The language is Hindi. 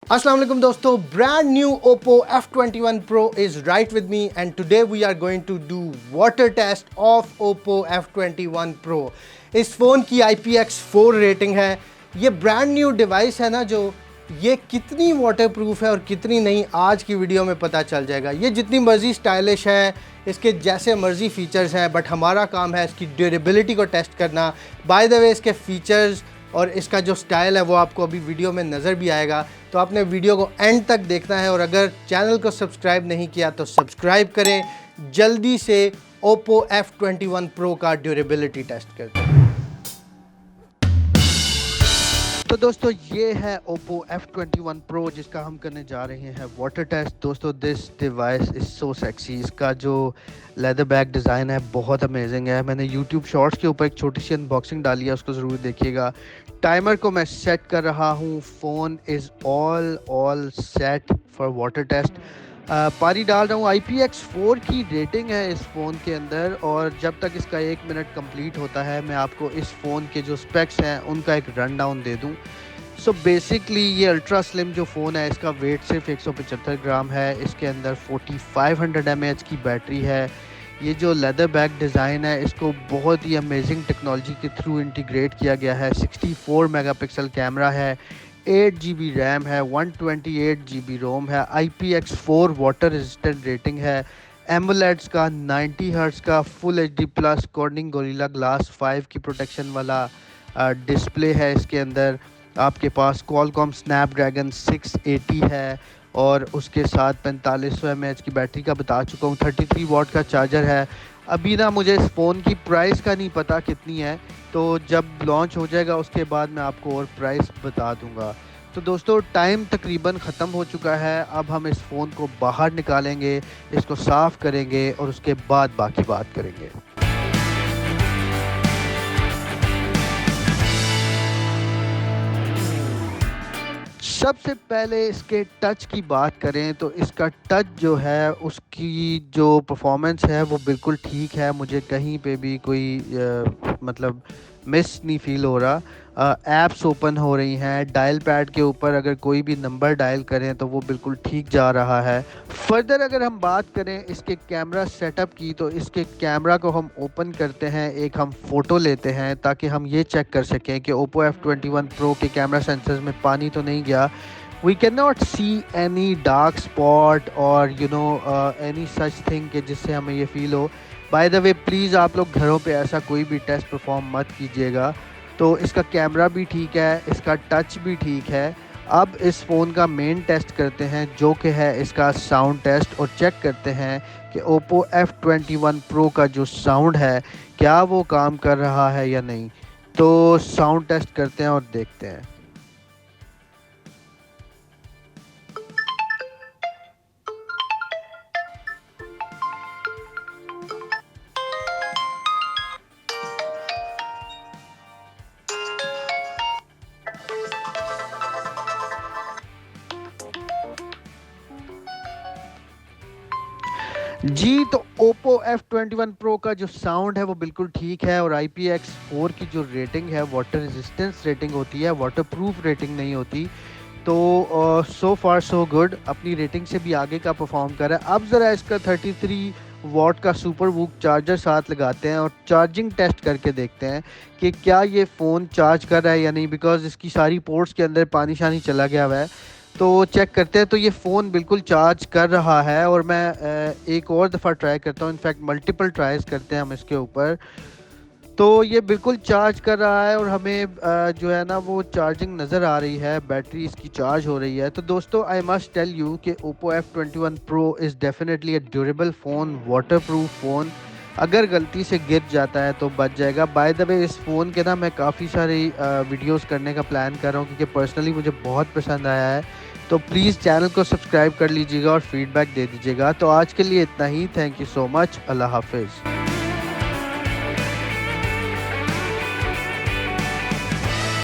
Assalamu alaikum दोस्तों, brand new Oppo F21 Pro is right with me and today we are going to do water test of Oppo F21 Pro। इस फ़ोन की IPX4 रेटिंग है। ये ब्रांड न्यू डिवाइस है ना, जो ये कितनी वाटरप्रूफ है और कितनी नहीं आज की वीडियो में पता चल जाएगा। ये जितनी मर्ज़ी स्टाइलिश है, इसके जैसे मर्ज़ी फ़ीचर्स हैं, बट हमारा काम है इसकी ड्यूरेबिलिटी को टेस्ट करना। बाय द वे, इसके फ़ीचर्स और इसका जो स्टाइल है वो आपको अभी वीडियो में नज़र भी आएगा, तो आपने वीडियो को एंड तक देखना है। और अगर चैनल को सब्सक्राइब नहीं किया तो सब्सक्राइब करें। जल्दी से Oppo F21 Pro का ड्यूरेबिलिटी टेस्ट करते हैं। तो दोस्तों, ये है Oppo F21 Pro जिसका हम करने जा रहे हैं वाटर टेस्ट। दोस्तों, this device is so sexy. इसका जो लेदर बैग डिज़ाइन है बहुत अमेजिंग है। मैंने YouTube शॉर्ट्स के ऊपर एक छोटी सी अनबॉक्सिंग डाली है, उसको ज़रूर देखिएगा। टाइमर को मैं सेट कर रहा हूँ। Phone is all set for water test. पारी डाल रहा हूँ। IPX4 की रेटिंग है इस फ़ोन के अंदर, और जब तक इसका 1 मिनट कंप्लीट होता है मैं आपको इस फ़ोन के जो स्पेक्स हैं उनका एक रन डाउन दे दूँ। सो बेसिकली ये अल्ट्रा स्लिम जो फ़ोन है, इसका वेट सिर्फ 175 ग्राम है। इसके अंदर 4500 mAh की बैटरी है। ये जो लेदर बैग डिज़ाइन है, इसको बहुत ही अमेजिंग टेक्नोलॉजी के थ्रू इंटीग्रेट किया गया है। 64 मेगापिक्सल कैमरा है, 8 GB रैम है, 128 GB रोम है, IPX4 वाटर रेजिस्टेंट रेटिंग है। एमोलेड्स का 90 हर्ट्ज़ का full HD plus cornering gorilla glass 5 की प्रोटेक्शन वाला डिस्प्ले है। इसके अंदर आपके पास क्वालकॉम स्नैपड्रैगन 680 है और उसके साथ 4500 mAh की बैटरी का बता चुका हूँ। 33 वाट का चार्जर है। अभी ना मुझे इस फ़ोन की प्राइस का नहीं पता कितनी है, तो जब लॉन्च हो जाएगा उसके बाद मैं आपको और प्राइस बता दूंगा। तो दोस्तों, टाइम तकरीबन ख़त्म हो चुका है। अब हम इस फ़ोन को बाहर निकालेंगे, इसको साफ़ करेंगे और उसके बाद बाकी बात करेंगे। सबसे पहले इसके टच की बात करें तो इसका टच जो है, उसकी जो परफॉर्मेंस है वो बिल्कुल ठीक है। मुझे कहीं पे भी कोई मतलब मिस नहीं फील हो रहा। ऐप्स ओपन हो रही हैं। डायल पैड के ऊपर अगर कोई भी नंबर डायल करें तो वो बिल्कुल ठीक जा रहा है। फर्दर अगर हम बात करें इसके कैमरा सेटअप की, तो इसके कैमरा को हम ओपन करते हैं, एक हम फ़ोटो लेते हैं ताकि हम ये चेक कर सकें कि Oppo F21 Pro के कैमरा सेंसर्स में पानी तो नहीं गया। We cannot see any dark spot और any such thing कि जिससे हमें ये फील हो। बाय द वे, प्लीज़ आप लोग घरों पे ऐसा कोई भी टेस्ट परफॉर्म मत कीजिएगा। तो इसका कैमरा भी ठीक है, इसका टच भी ठीक है। अब इस फ़ोन का मेन टेस्ट करते हैं, जो कि है इसका साउंड टेस्ट, और चेक करते हैं कि Oppo F21 Pro का जो साउंड है क्या वो काम कर रहा है या नहीं। तो साउंड टेस्ट करते हैं और देखते हैं। जी, तो Oppo F21 Pro का जो साउंड है वो बिल्कुल ठीक है, और IPX4 की जो रेटिंग है, वाटर रेजिस्टेंस रेटिंग होती है, वाटरप्रूफ रेटिंग नहीं होती। तो सो फार सो गुड, अपनी रेटिंग से भी आगे का परफॉर्म कर रहा है। अब ज़रा इसका 33 वाट का सुपर वूक चार्जर साथ लगाते हैं और चार्जिंग टेस्ट करके देखते हैं कि क्या ये फ़ोन चार्ज कर रहा है या नहीं, बिकॉज इसकी सारी पोर्ट्स के अंदर पानी शानी चला गया हुआ है। तो चेक करते हैं। तो ये फ़ोन बिल्कुल चार्ज कर रहा है, और मैं एक और दफ़ा ट्राई करता हूँ। इनफैक्ट मल्टीपल ट्राइज करते हैं हम इसके ऊपर। तो ये बिल्कुल चार्ज कर रहा है, और हमें जो है ना वो चार्जिंग नज़र आ रही है, बैटरी इसकी चार्ज हो रही है। तो दोस्तों, आई मस्ट टेल यू कि Oppo F21 Pro is definitely a durable phone, waterproof phone. अगर गलती से गिर जाता है तो बच जाएगा। बाय द वे, इस फ़ोन के ना मैं काफ़ी सारी वीडियोस करने का प्लान कर रहा हूँ, क्योंकि पर्सनली मुझे बहुत पसंद आया है। तो प्लीज़ चैनल को सब्सक्राइब कर लीजिएगा और फीडबैक दे दीजिएगा। तो आज के लिए इतना ही। Thank you so much. Allah हाफिज़।